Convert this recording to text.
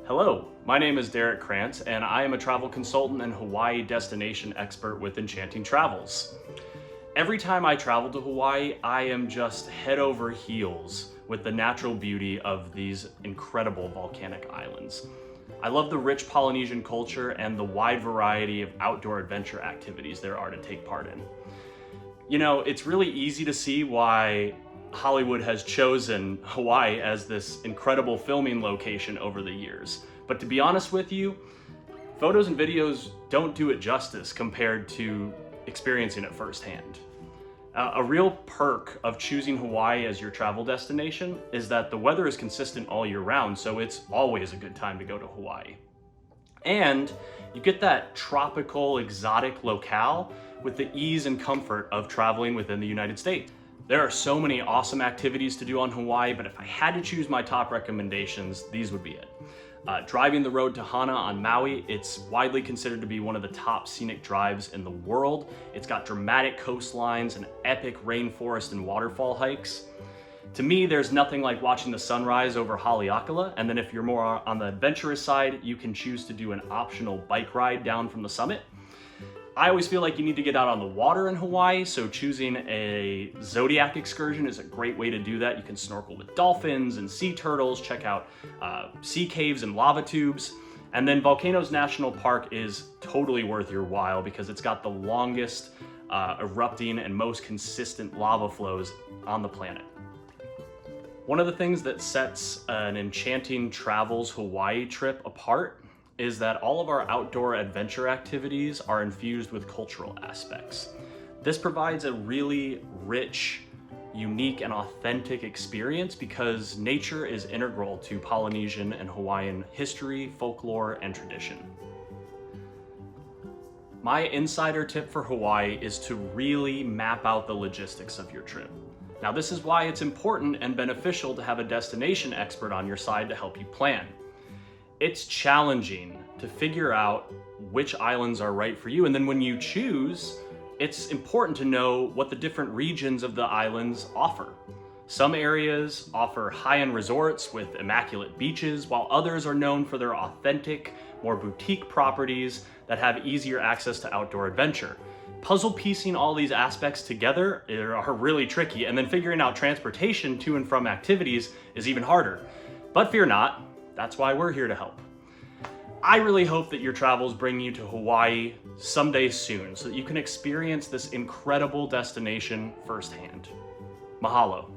Hello, my name is Derek Krantz, and I am a travel consultant and Hawaii destination expert with Enchanting Travels. Every time I travel to Hawaii, I am just head over heels with the natural beauty of these incredible volcanic islands. I love the rich Polynesian culture and the wide variety of outdoor adventure activities there are to take part in. You know, it's really easy to see why Hollywood has chosen Hawaii as this incredible filming location over the years. But to be honest with you, photos and videos don't do it justice compared to experiencing it firsthand. A real perk of choosing Hawaii as your travel destination is that the weather is consistent all year round, so it's always a good time to go to Hawaii. And you get that tropical, exotic locale with the ease and comfort of traveling within the United States. There are so many awesome activities to do on Hawaii, but if I had to choose my top recommendations, these would be it. Driving the road to Hana on Maui, it's widely considered to be one of the top scenic drives in the world. It's got dramatic coastlines and epic rainforest and waterfall hikes. To me, there's nothing like watching the sunrise over Haleakala, and then if you're more on the adventurous side, you can choose to do an optional bike ride down from the summit. I always feel like you need to get out on the water in Hawaii, so choosing a Zodiac excursion is a great way to do that. You can snorkel with dolphins and sea turtles, check out sea caves and lava tubes. And then Volcanoes National Park is totally worth your while because it's got the longest erupting and most consistent lava flows on the planet. One of the things that sets an Enchanting Travels Hawaii trip apart is that all of our outdoor adventure activities are infused with cultural aspects. This provides a really rich, unique, and authentic experience because nature is integral to Polynesian and Hawaiian history, folklore, and tradition. My insider tip for Hawaii is to really map out the logistics of your trip. Now, this is why it's important and beneficial to have a destination expert on your side to help you plan. It's challenging to figure out which islands are right for you, and then when you choose, it's important to know what the different regions of the islands offer. Some areas offer high-end resorts with immaculate beaches, while others are known for their authentic, more boutique properties that have easier access to outdoor adventure. Puzzle piecing all these aspects together are really tricky, and then figuring out transportation to and from activities is even harder. But fear not, that's why we're here to help. I really hope that your travels bring you to Hawaii someday soon so that you can experience this incredible destination firsthand. Mahalo.